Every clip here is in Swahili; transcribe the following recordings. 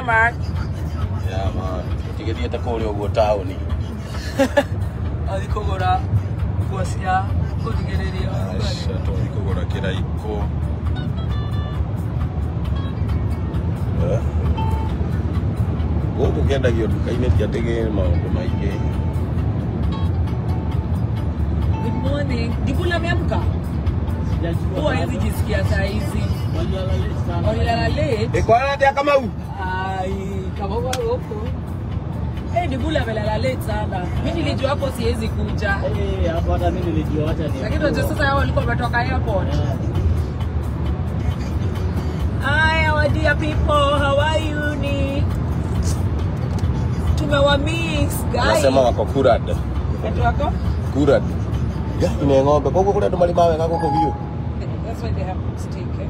man. Yeah, man. Tigethi ta kuri ogo town. Ali kogora kuasia kudigereria. Shato kogora kiraiko. Ogo kenda gyo dukaine tiatege maundu maingi. Good morning. Dibula meamka? Kwa hizi jisikia saa hizi. Walala late. Kwa nini ya kama huu? Ai, kama huko. Dibula amelala late sana. Mimi nilijua hapo siwezi kuja. Hapo hata mimi nilijua acha ni. Lakini ndio sasa hao walikuwa wametoka airport. Hi, our dear people. How are you ni? Tumewa mix, guys. Nasema wako kurad. Eti wako? Kurad. Ya, ine ng'ombe. Kwa kule ndo malima wenga kwa view. That's why they have steak, eh?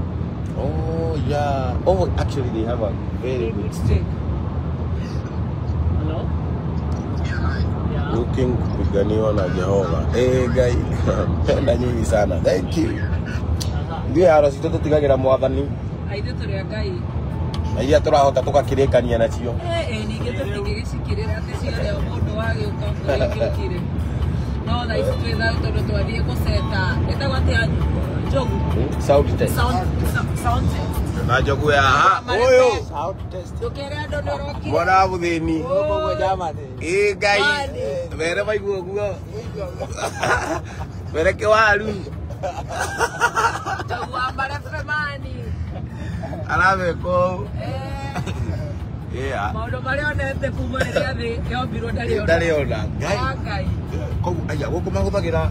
Oh, yeah. Oh, actually they have a very good steak. Hello? Yeah. Looking kupiganiwa na Jehova. Hey guy, penda nyingi sana. Thank you. Ndio harusi toto tigagira mwathani. Aithe turi Ngai. Na iria turahota tukakirikania nacio. Ningĩ tũtingĩgĩcikĩrĩra atĩ ciothe o mũndũ wagĩũka gĩkĩkire. No na ici twĩtha tondũ twathiĩ gũceta. Ĩtagwo atĩa njogu? Sound test. Sound test. Na njogu ya ha. Oyo. Sound test. Ndũkere andũ nĩ ũrokire. Mwana buthini. Gogo jamani. Ngai. Were maiguo guo. Were kiwaru. Tagwa mbare fremani. Alabe ko. Yeah. Maũndũ marĩa onete kuma rĩrĩa thĩ yombirwo ndarĩ ona. Ndarĩ ona. Ngai. Koguo aya gũkũ mahũthagĩra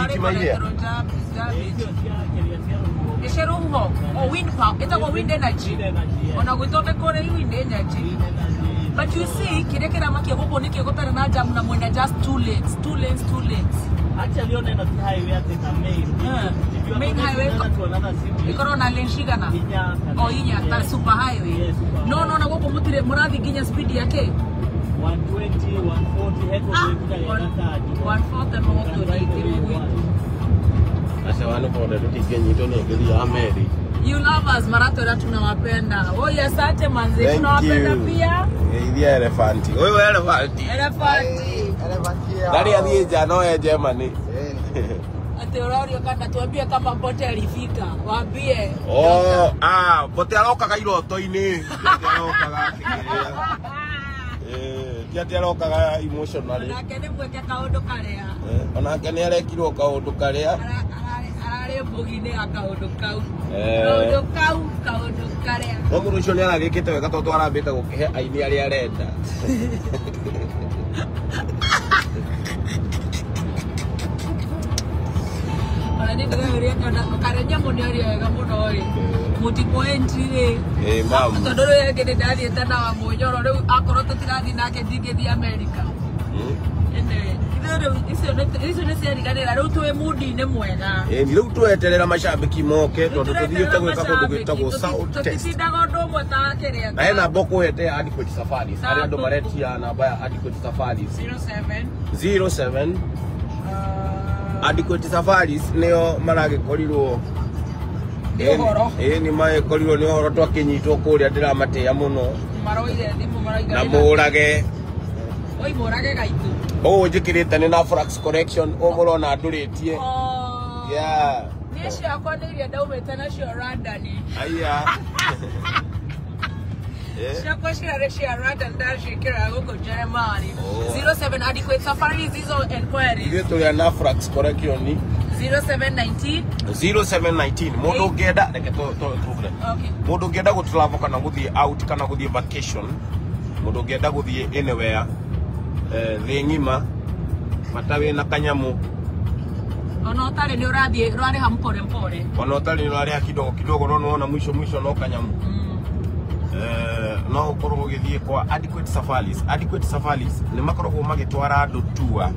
thitima iria. Gĩceruho o wind power, ĩtagwo wind energy. Ona gwĩthondekwo nĩ wind energy. But you see, kĩrĩa kĩramakia gũkũ nĩkĩo gũtarĩ na jam na mwena just two lanes. Actually on the highway at the main highway to another city. Iko na lane shigana. Inya ta super highway. No na gũkũ mũtire mũrathi nginya speed yake 120, 140 head kuja 140 no to Sasa wanu kwa ndo tigenyito ni ngeli ya Mary. You lovers maratora tunawapenda. Oh yes, asante manzi tunawapenda pia. Idia elefanti. Wewe elefanti. Dari ya jano ya Germany. Ate Ororio kana tuambie kama Pote alifika. Waambie. Oh, Pote aloka kairoto-ini. Aloka Tiati aloka emotionally. Onake nĩ mweke kaũndũ karĩa. Onake nĩ arekirwo kaũndũ karĩa. Ararĩ mbugi-inĩ ya kaũndũ kau. Kaũndũ karĩa. No mũndũ ũcio nĩ aragĩkĩte wega tondũ arambĩte gũkĩhe aini arĩa arenda. Karenya muni ari wega muno ri mutiko entry ri mam tondoro yake ni ndari tena wa munyoro riu akorwo tutirathi nake ndingethi America ene icio ni ciariganira riu twi mudi-ini mwega riu tweterera macambiki moke tondu tuthiite gwika kundu gwitagwo sound test tutitindaga undu umwe ta kiria na ena mboko hete Adequate Safaris ari andu maretia namba ya Adequate Safaris 07 Adequate Safaris nio maragikorirwo ni maikorirwo ni horo twakinyitwo kuria ndiramatea muno maroire thimu maraiga na murage oi murage gaitu njikirite ni na Frax correction murona nduritie yeah ni cio akwa ni iria ndaumite nacio Randani aya Shako shia Randani ndashikira guko Germany 07 Adequate Safaris hizo enquiries ile tulia na Frax correction ni 0719 mundu ngenda reke to problem okay mundu ngenda go travel kana guthie out kana guthie vacation mundu ngenda guthie anywhere thi ngima matawe na kanyamu ona utari ni urathie rwari hampore mpore ona utari ni rwari kidogo no ona mwisho no kanyamu no ukorwo githie kwa Adequate Safaris ni makoragwo magitwara andu tour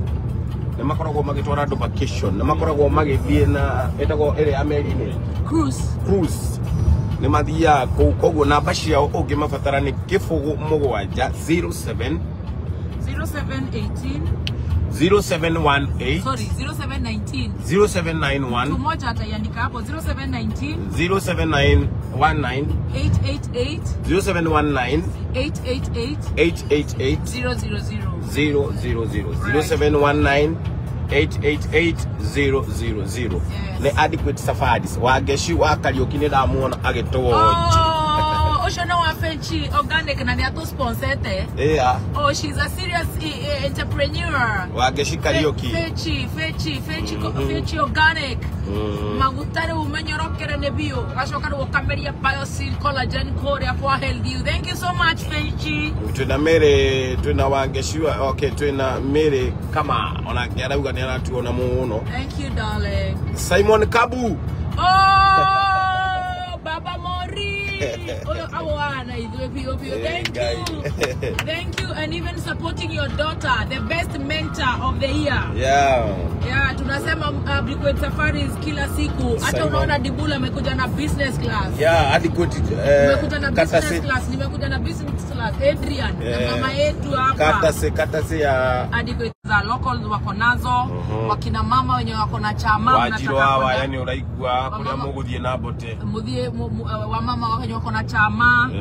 ni makoragwo magitwara andu vacation ni makoragwo magithie na etago ere America cruise ni mathia koguo namba ciao ungimabatara ni kifugu mugwanja 07 18 0718 sorry 0719 0791 mmoja ataiandika hapo 0719 0719 888 0719 888 888 000 000 0719 ne adequate safaris wageshi wa Kariuki ne da muona agetowo Oshona wa Fechi organic na ni ato sponsete. Yeah. Oh, she's a serious entrepreneur. Wageshi Kariuki. Fechi organic. Magutare umenyorokere nebio. Gashoka wo kameria biosin collagen core for healthy. Thank you so much Fechi. Tuna mere tuna wageshi okay tuna mere kama onagera uganira tuona muno. Thank you darling. Simon Kabu. Oh Baba Mori. Thank you, and even supporting your daughter, the best mentor of the year. Yeah. Yeah, tunasema Adequate Safaris kila siku. Hata unaona Dibula amekuja na business class. Yeah, Adequate nimekuja na business class, nimekuja na business class. Adrian, na mama yetu hapa. Katase ya Adequate za locals wako nazo, wakina mama wenye wako na chama wajiro hawa yani uraigwa kulia muguthie na bote. Muthie wa mama wenye wako na chama.